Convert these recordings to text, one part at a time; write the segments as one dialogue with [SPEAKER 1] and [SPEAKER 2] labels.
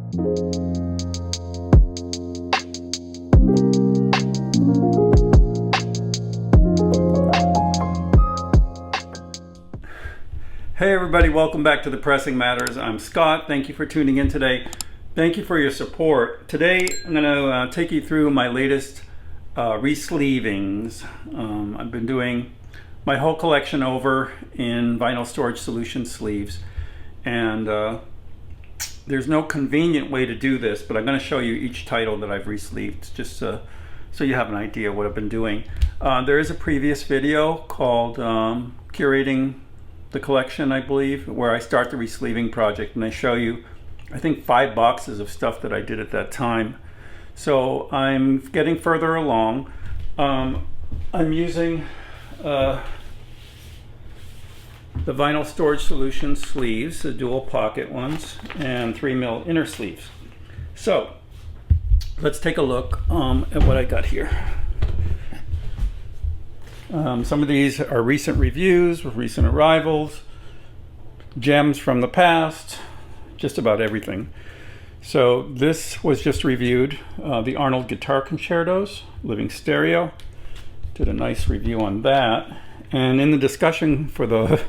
[SPEAKER 1] Hey everybody, welcome back to The Pressing Matters. I'm Scott. Thank you for tuning in today. Thank you for your support. Today I'm going to take you through my latest resleevings. I've been doing my whole collection over in vinyl storage solution sleeves, and there's no convenient way to do this, but I'm going to show you each title that I've resleeved just so you have an idea of what I've been doing. There is a previous video called Curating the collection, I believe, where I start the resleeving project, and I show you, I think, 5 boxes of stuff that I did at that time. So I'm getting further along. I'm using the vinyl storage solution sleeves, the dual pocket ones, and 3mm inner sleeves. So let's take a look at what I got here. Some of these are recent reviews, recent arrivals, gems from the past, just about everything. So this was just reviewed, the Arnold Guitar Concertos, Living Stereo. Did a nice review on that. And in the discussion for the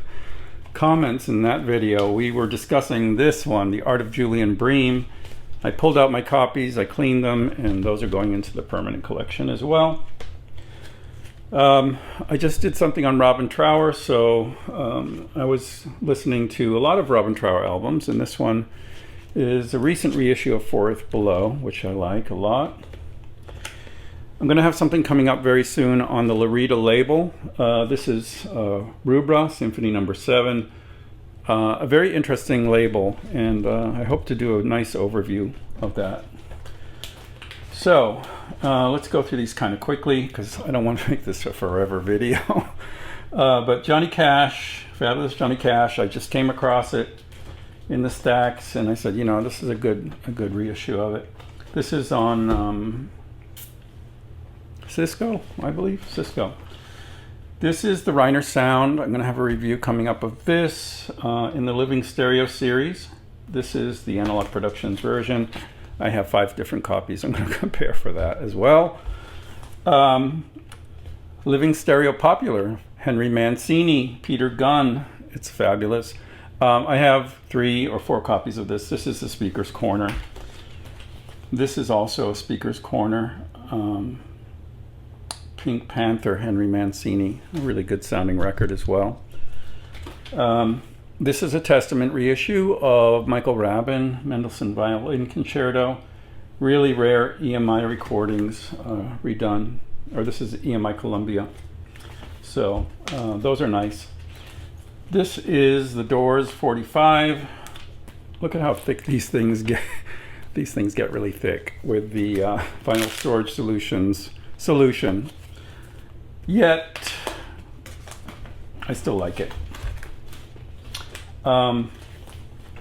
[SPEAKER 1] comments in that video, we were discussing this one, The Art of Julian Bream. I pulled out my copies, I cleaned them, and those are going into the permanent collection as well. I just did something on Robin Trower, so I was listening to a lot of Robin Trower albums, and this one is a recent reissue of Forth Below, which I like a lot. I'm going to have something coming up very soon on the Rarity label. This is Rubra, Symphony No. 7. A very interesting label, and I hope to do a nice overview of that. So let's go through these kind of quickly because I don't want to make this a forever video. But Johnny Cash, fabulous Johnny Cash, I just came across it in the stacks, and I said, you know, this is a good reissue of it. This is on Cisco, I believe, Cisco. This is the Reiner Sound. I'm going to have a review coming up of this in the Living Stereo series. This is the Analog Productions version. I have 5 different copies I'm going to compare for that as well. Living Stereo Popular, Henry Mancini, Peter Gunn. It's fabulous. I have 3 or 4 copies of this. This is the Speaker's Corner. This is also a Speaker's Corner. Pink Panther, Henry Mancini. A really good sounding record as well. This is a Testament reissue of Michael Rabin, Mendelssohn Violin Concerto. Really rare EMI recordings redone. Or this is EMI Columbia. So those are nice. This is the Doors 45. Look at how thick these things get. These things get really thick with the vinyl storage solution. Yet, I still like it.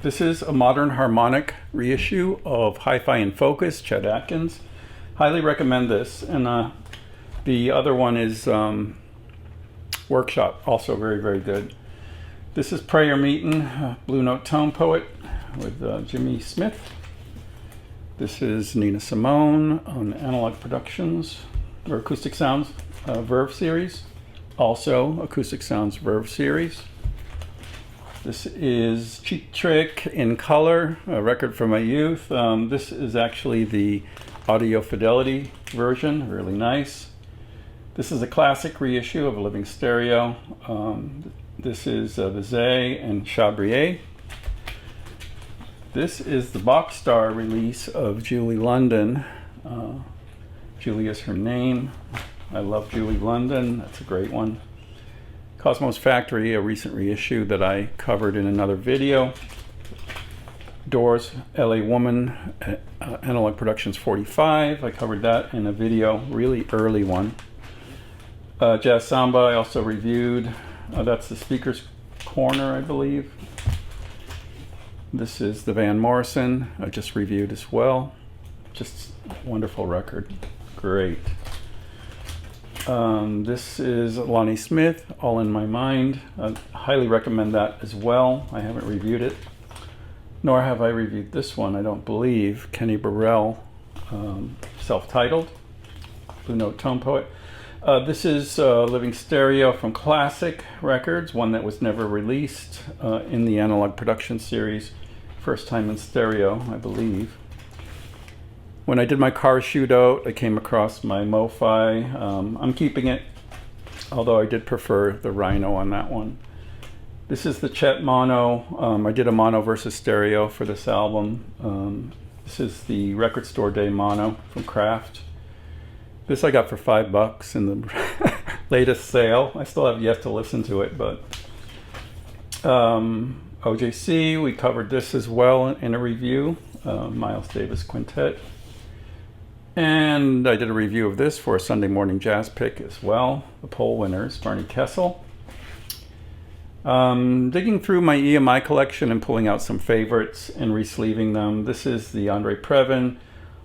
[SPEAKER 1] This is a Modern Harmonic reissue of Hi-Fi in Focus, Chet Atkins. Highly recommend this. And the other one is Workshop, also very, very good. This is Prayer Meetin', Blue Note Tone Poet with Jimmy Smith. This is Nina Simone on Analog Productions, or Acoustic Sounds Verve series. Also Acoustic Sounds Verve series. This is Cheap Trick in Color, a record from my youth. This is actually the Audio Fidelity version, really nice. This is a classic reissue of Living Stereo. This is Bizet and Chabrier. This is the box star release of Julie London. Julie is her name. I love Julie London. That's a great one. Cosmos Factory, a recent reissue that I covered in another video. Doors, LA Woman, Analog Productions 45. I covered that in a video, really early one. Jazz Samba, I also reviewed. That's the Speaker's Corner, I believe. This is the Van Morrison, I just reviewed as well. Just wonderful record, great. This is Lonnie Smith, All in My Mind. I highly recommend that as well. I haven't reviewed it. nor have I reviewed this one, I don't believe. Kenny Burrell, self-titled, Blue Note Tone Poet. This is Living Stereo from Classic Records, one that was never released in the analog production series. First time in stereo, I believe. When I did my car shootout, I came across my MoFi. I'm keeping it, although I did prefer the Rhino on that one. This is the Chet Mono. I did a mono versus stereo for this album. This is the Record Store Day Mono from Kraft. This I got for $5 in the latest sale. I still have yet to listen to it, but OJC, we covered this as well in a review. Miles Davis Quintet. And I did a review of this for a Sunday Morning Jazz Pick as well. The poll winners, Barney Kessel. Digging through my EMI collection and pulling out some favorites and resleeving them. This is the Andre Previn,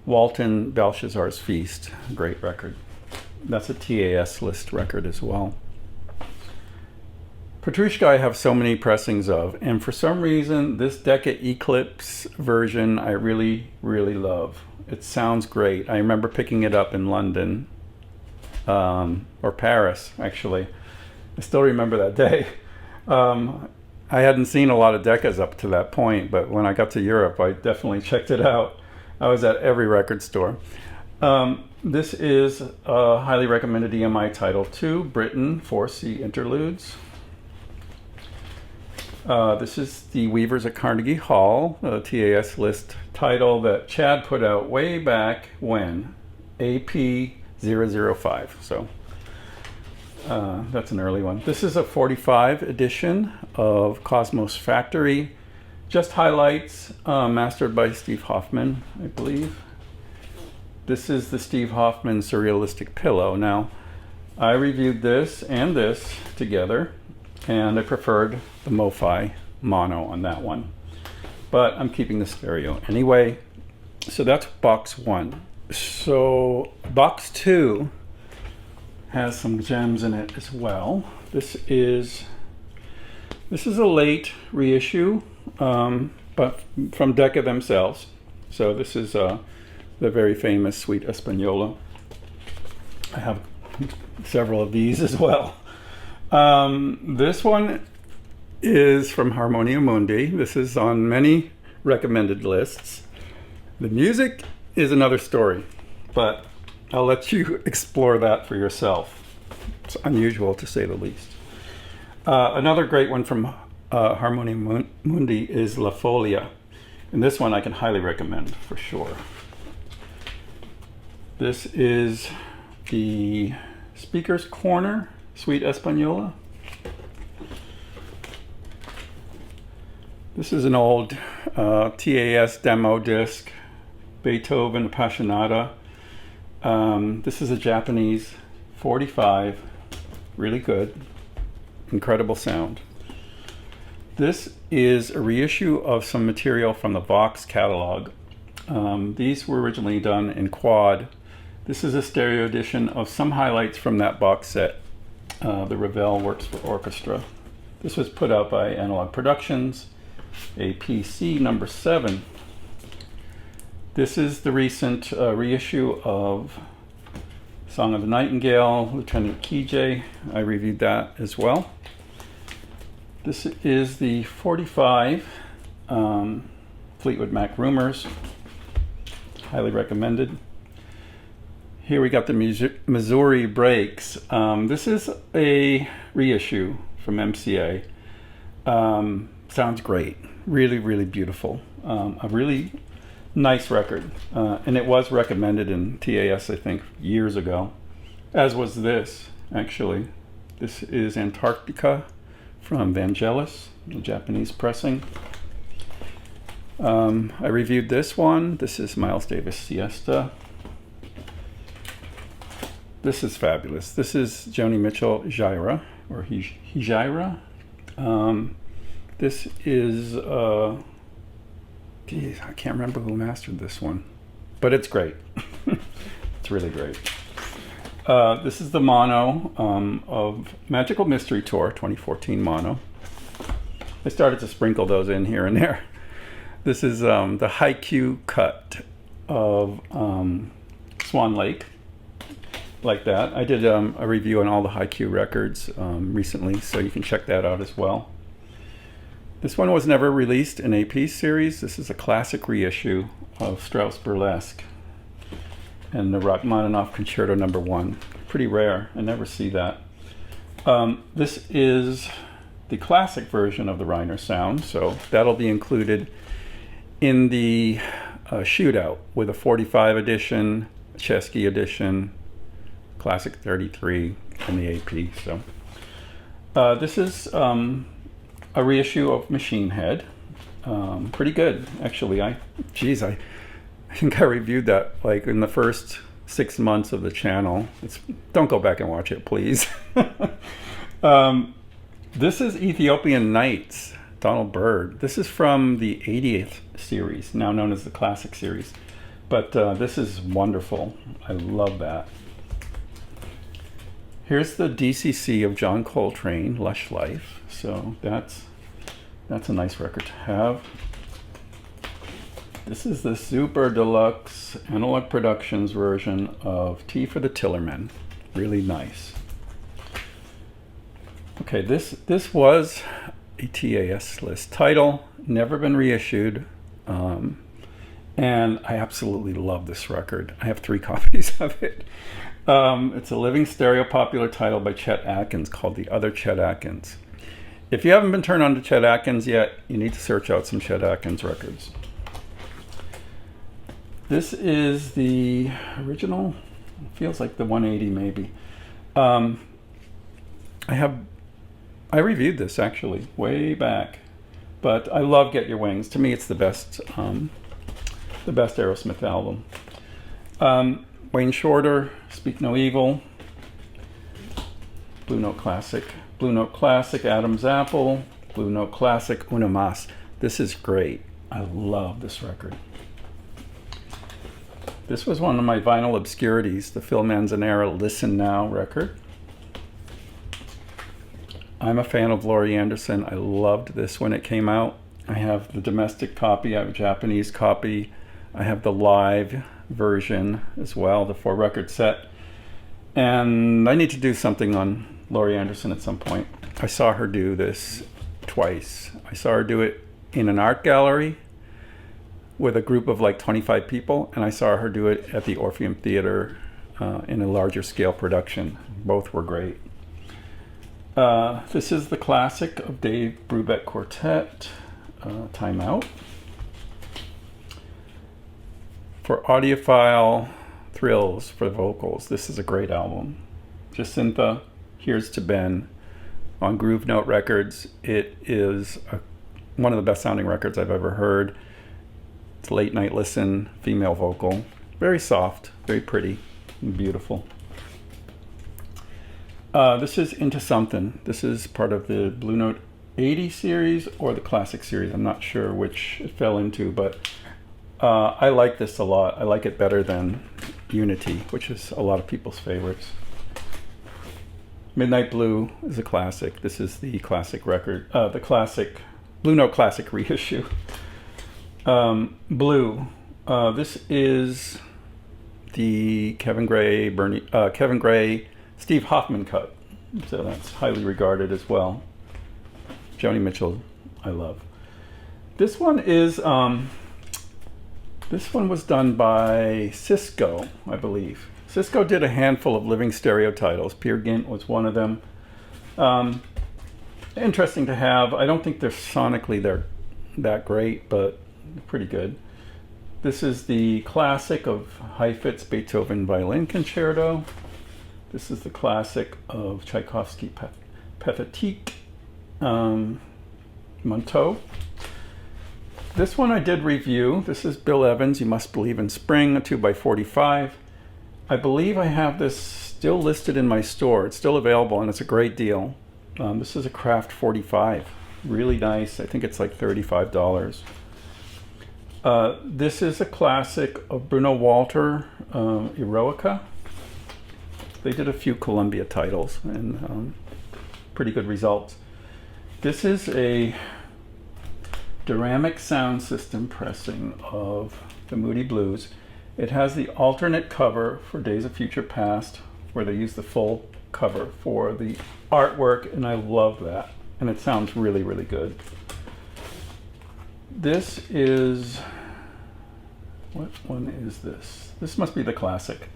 [SPEAKER 1] Walton Belshazzar's Feast. Great record. That's a TAS list record as well. Petrushka I have so many pressings of, and for some reason this Decca Eclipse version I really, really love. It sounds great. I remember picking it up in London, or Paris actually. I still remember that day. I hadn't seen a lot of Deccas up to that point, but when I got to Europe I definitely checked it out. I was at every record store. This is a highly recommended EMI title 2, Britain 4C Interludes. This is the Weavers at Carnegie Hall, a TAS list title that Chad put out way back when, AP005. So that's an early one. This is a 45 edition of Cosmos Factory. Just highlights, mastered by Steve Hoffman, I believe. This is the Steve Hoffman Surrealistic Pillow. Now, I reviewed this and this together, and I preferred the MoFi mono on that one. But I'm keeping the stereo anyway. So that's box 1. So box 2 has some gems in it as well. This is a late reissue, but from Decca themselves. So this is the very famous Suite Espanola. I have several of these as well. This one is from Harmonia Mundi. This is on many recommended lists. The music is another story, but I'll let you explore that for yourself. It's unusual to say the least. Another great one from Harmonia Mundi is La Folia, and this one I can highly recommend for sure. This is the Speaker's Corner Suite Espanola. This is an old TAS demo disc, Beethoven Appassionata. This is a Japanese 45, really good, incredible sound. This is a reissue of some material from the Vox catalog. These were originally done in quad. This is a stereo edition of some highlights from that box set. The Ravel Works for Orchestra. This was put out by Analog Productions, APC number 7. This is the recent reissue of Song of the Nightingale, Lieutenant Kijé. I reviewed that as well. This is the 45 Fleetwood Mac Rumors. Highly recommended. Here we got the Missouri Breaks. This is a reissue from MCA. Sounds great. Really, really beautiful. A really nice record. And it was recommended in TAS, I think, years ago. As was this, actually. This is Antarctica from Vangelis, the Japanese pressing. I reviewed this one. This is Miles Davis Siesta. This is fabulous. This is Joni Mitchell Hijira, or Hijira. This is, geez, I can't remember who mastered this one, but it's great. It's really great. This is the mono of Magical Mystery Tour 2014 mono. I started to sprinkle those in here and there. This is the haiku cut of Swan Lake, like that. I did a review on all the haiku records recently, so you can check that out as well. This one was never released in a piece series. This is a classic reissue of Strauss Burlesque and the Rachmaninoff Concerto No. 1. Pretty rare. I never see that. This is the classic version of the Reiner sound, so that'll be included in the shootout with a 45 edition, Chesky edition, Classic 33, and the AP. So this is a reissue of Machine Head. Pretty good, actually. I think I reviewed that like in the first 6 months of the channel. Don't go back and watch it, please. This is Ethiopian Nights, Donald Byrd. This is from the 80th series, now known as the Classic series. But this is wonderful. I love that. Here's the DCC of John Coltrane, Lush Life. So that's a nice record to have. This is the Super Deluxe Analog Productions version of Tea for the Tillerman. Really nice. Okay, this was a TAS list title, never been reissued, and I absolutely love this record. I have 3 copies of it. It's a living stereo popular title by Chet Atkins called The Other Chet Atkins. If you haven't been turned on to Chet Atkins yet, you need to search out some Chet Atkins records. This is the original, feels like the 180 maybe. I reviewed this actually way back, but I love Get Your Wings. To me, it's the best Aerosmith album. Wayne Shorter, Speak No Evil, Blue Note Classic, Adam's Apple, Blue Note Classic, Una Mas. This is great. I love this record. This was one of my vinyl obscurities, the Phil Manzanera Listen Now record. I'm a fan of Laurie Anderson. I loved this when it came out. I have the domestic copy, I have a Japanese copy, I have the live version as well, the 4-record set. And I need to do something on Laurie Anderson at some point. I saw her do this twice. I saw her do it in an art gallery with a group of like 25 people, and I saw her do it at the Orpheum Theater in a larger scale production. Both were great. This is the classic of Dave Brubeck Quartet, Time Out. For audiophile thrills for vocals, this is a great album. Jacintha, Here's to Ben on Groove Note Records. It is one of the best sounding records I've ever heard. It's late night listen, female vocal. Very soft, very pretty, and beautiful. This is Into Something. This is part of the Blue Note 80 series or the Classic series. I'm not sure which it fell into, but I like this a lot. I like it better than Unity, which is a lot of people's favorites. Midnight Blue is a classic. This is the classic record, the classic Blue Note Classic reissue. Blue. This is the Kevin Gray, Steve Hoffman cut. So that's highly regarded as well. Joni Mitchell, I love. This one is this one was done by Cisco, I believe. Cisco did a handful of living stereo titles. Peer Gynt was one of them. Interesting to have. I don't think they're sonically that great, but pretty good. This is the classic of Heifetz Beethoven Violin Concerto. This is the classic of Tchaikovsky Pathétique, Monteau. This one I did review. This is Bill Evans, You Must Believe in Spring, a 2x45. I believe I have this still listed in my store. It's still available and it's a great deal. This is a Craft 45. Really nice. I think it's like $35. This is a classic of Bruno Walter, Eroica. They did a few Columbia titles and pretty good results. This is a Ceramic sound system pressing of the Moody Blues. It has the alternate cover for Days of Future Past, where they use the full cover for the artwork, and I love that. And it sounds really, really good. This is, what one is this? This must be the classic.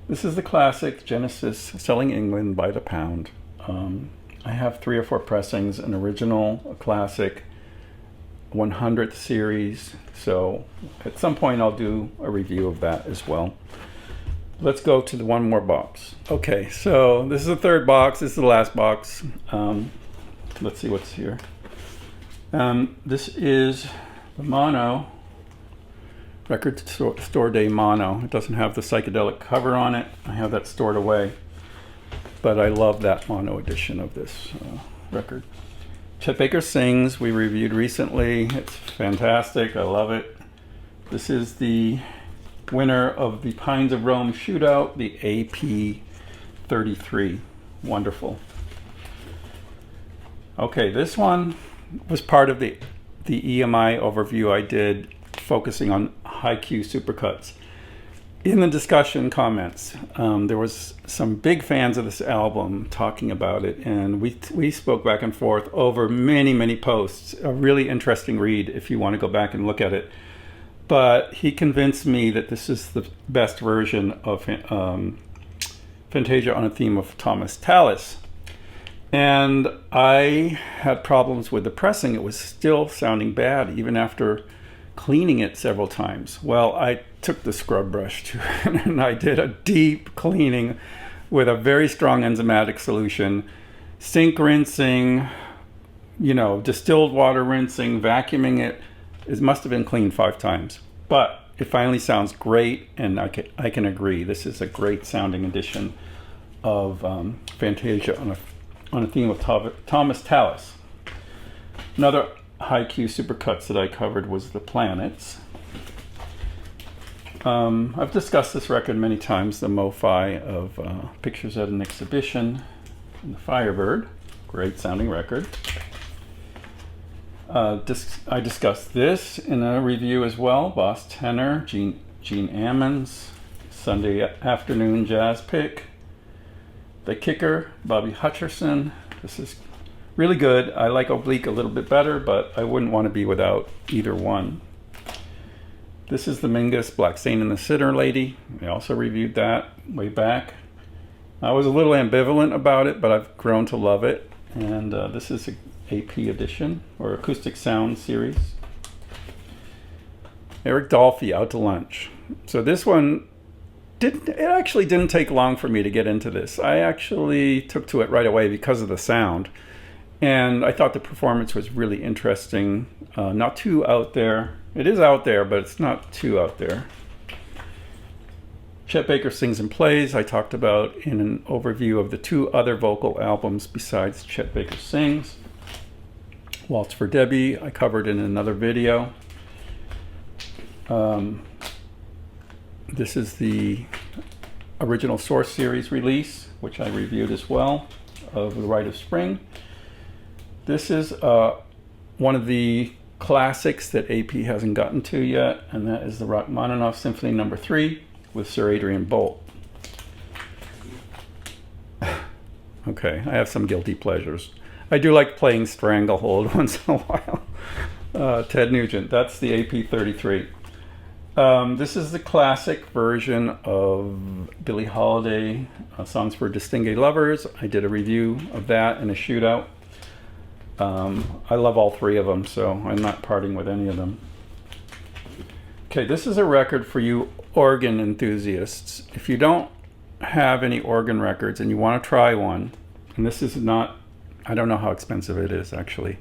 [SPEAKER 1] This is the classic Genesis, selling England by the pound. I have 3 or 4 pressings, an original, a classic, 100th series. So at some point I'll do a review of that as well. Let's go to the one more box. Okay, so this is the third box. This is the last box. Let's see what's here. This is the mono, Record Store Day mono. It doesn't have the psychedelic cover on it. I have that stored away. But I love that mono edition of this record. Chet Baker Sings, we reviewed recently. It's fantastic. I love it. This is the winner of the Pines of Rome shootout, the AP33. Wonderful. Okay, this one was part of the EMI overview I did, focusing on high Q supercuts. In the discussion comments, there was some big fans of this album talking about it, and we spoke back and forth over many, many posts. A really interesting read if you want to go back and look at it. But he convinced me that this is the best version of Fantasia on a Theme of Thomas Tallis. And I had problems with the pressing. It was still sounding bad even after cleaning it several times. Well, I took the scrub brush to it and I did a deep cleaning with a very strong enzymatic solution, sink rinsing, distilled water rinsing, vacuuming it. It must have been cleaned 5 times, but it finally sounds great, and I can agree. This is a great sounding edition of Fantasia on a Theme of Thomas Tallis. Another high Q supercuts that I covered was the Planets. I've discussed this record many times, the MoFi of Pictures at an Exhibition and the Firebird. Great sounding record. I discussed this in a review as well. Boss Tenor, Gene Ammons, Sunday Afternoon Jazz Pick. The Kicker, Bobby Hutcherson. This is really good. I like Oblique a little bit better, but I wouldn't want to be without either one. This is the Mingus, Black Saint and the Sinner Lady. I also reviewed that way back. I was a little ambivalent about it, but I've grown to love it. And this is an AP edition, or Acoustic Sound series. Eric Dolphy, Out to Lunch. So this one, it actually didn't take long for me to get into this. I actually took to it right away because of the sound. And I thought the performance was really interesting. Not too out there. It is out there, but it's not too out there. Chet Baker Sings and Plays, I talked about in an overview of the 2 other vocal albums besides Chet Baker Sings. Waltz for Debbie, I covered in another video. This is the original Source Series release, which I reviewed as well, of The Rite of Spring. This is one of the classics that AP hasn't gotten to yet, and that is the Rachmaninoff Symphony No. 3 with Sir Adrian Bolt. Okay, I have some guilty pleasures. I do like playing Stranglehold once in a while. Ted Nugent, that's the AP33. This is the classic version of Billie Holiday, Songs for Distinguished Lovers. I did a review of that in a shootout. I love all 3 of them, so I'm not parting with any of them. Okay, this is a record for you organ enthusiasts. If you don't have any organ records and you want to try one, and this is not, I don't know how expensive it is actually.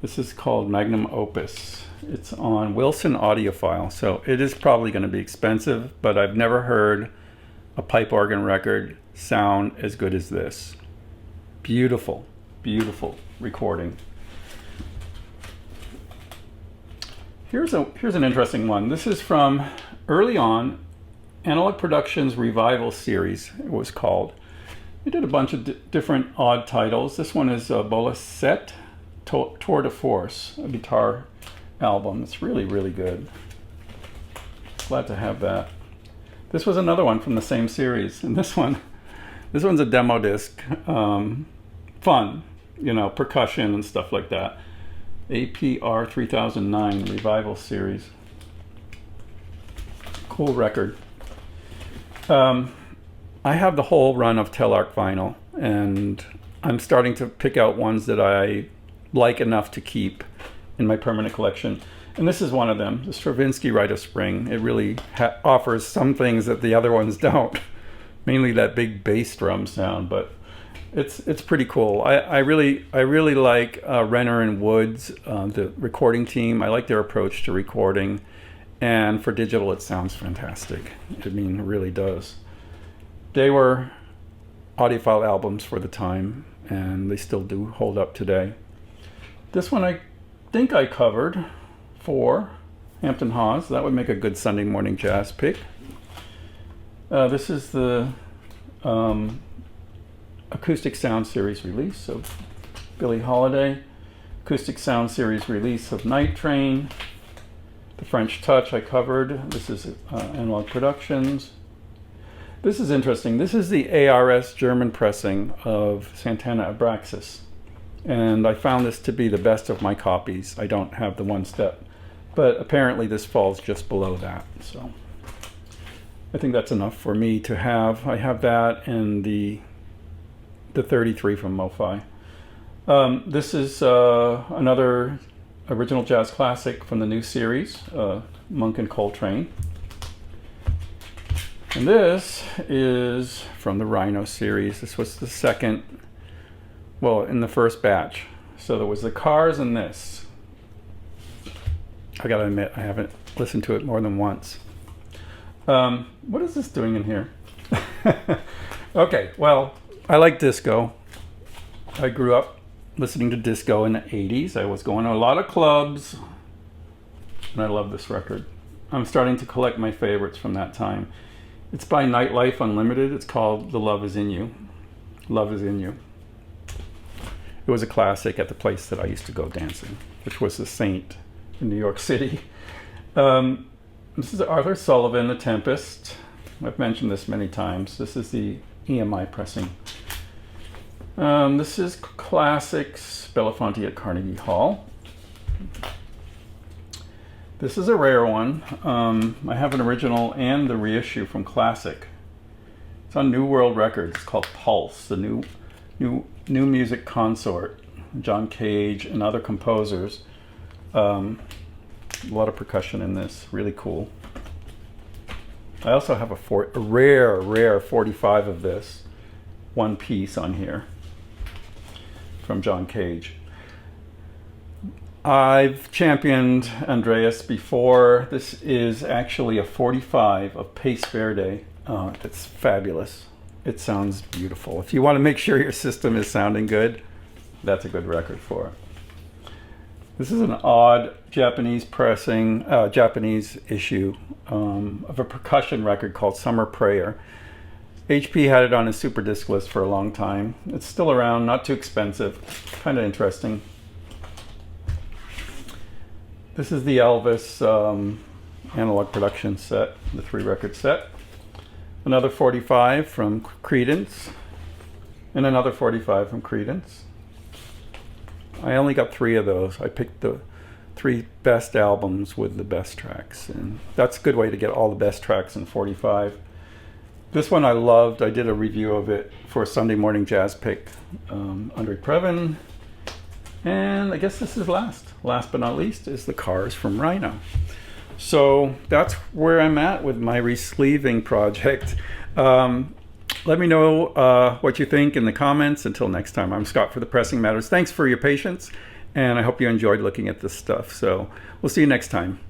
[SPEAKER 1] This is called Magnum Opus. It's on Wilson Audiophile, so it is probably going to be expensive, but I've never heard a pipe organ record sound as good as this. Beautiful, beautiful recording. Here's an interesting one. This is from early on, Analog Productions Revival Series, it was called. We did a bunch of different odd titles. This one is Bola Set Tour de Force, a guitar album. It's really, really good. Glad to have that. This was another one from the same series, and this one's a demo disc. Fun, you know, percussion and stuff like that. APR 3009 Revival Series. Cool record. I have the whole run of Telarc vinyl, and I'm starting to pick out ones that I like enough to keep in my permanent collection. And this is one of them, the Stravinsky Rite of Spring. It really offers some things that the other ones don't. Mainly that big bass drum sound, but it's pretty cool. I really like Renner and Woods, the recording team. I like their approach to recording, and for digital it sounds fantastic. I mean, it really does. They were audiophile albums for the time, and they still do hold up today. This one I think I covered for Hampton Hawes. That would make a good Sunday morning jazz pick. This is the Acoustic Sound Series release of Billie Holiday, Acoustic Sound Series release of Night Train, The French Touch I covered. This is Analog Productions. This is interesting. This is the ARS German pressing of Santana Abraxas, and I found this to be the best of my copies. I don't have the one step, but apparently this falls just below that, so I think that's enough for me to have. I have that and the 33 from MoFi. This is another original jazz classic from the new series, Monk and Coltrane. And this is from the Rhino series. This was the second, well, in the first batch. So there was the Cars and this. I gotta admit, I haven't listened to it more than once. What is this doing in here? Okay, well, I like disco. I grew up listening to disco in the 80s. I was going to a lot of clubs, and I love this record. I'm starting to collect my favorites from that time. It's by Nightlife Unlimited. It's called The Love Is In You. Love Is In You. It was a classic at the place that I used to go dancing, which was the Saint in New York City. This is Arthur Sullivan, The Tempest. I've mentioned this many times. This is the EMI pressing. This is Classics, Belafonte at Carnegie Hall. This is a rare one. I have an original and the reissue from Classic. It's on New World Records. It's called Pulse, the new music consort. John Cage and other composers. A lot of percussion in this. Really cool. I also have a rare 45 of this. One piece on here from John Cage. I've championed Andreas before. This is actually a 45 of Pace Verde. It's fabulous. It sounds beautiful. If you want to make sure your system is sounding good, that's a good record for it. This is an odd Japanese pressing, Japanese issue of a percussion record called Summer Prayer. HP had it on his super disc list for a long time. It's still around, not too expensive, kind of interesting. This is the Elvis analog production set, the 3-record set. Another 45 from Credence, and another 45 from Credence. I only got 3 of those. I picked the 3 best albums with the best tracks, and that's a good way to get all the best tracks in 45. This one I loved. I did a review of it for Sunday Morning Jazz Pick. Andre Previn. And I guess this is last but not least, is the Cars from Rhino. So that's where I'm at with my Resleeving project. Let me know what you think in the comments. Until next time, I'm Scott for the Pressing Matters. Thanks for your patience, and I hope you enjoyed looking at this stuff. So we'll see you next time.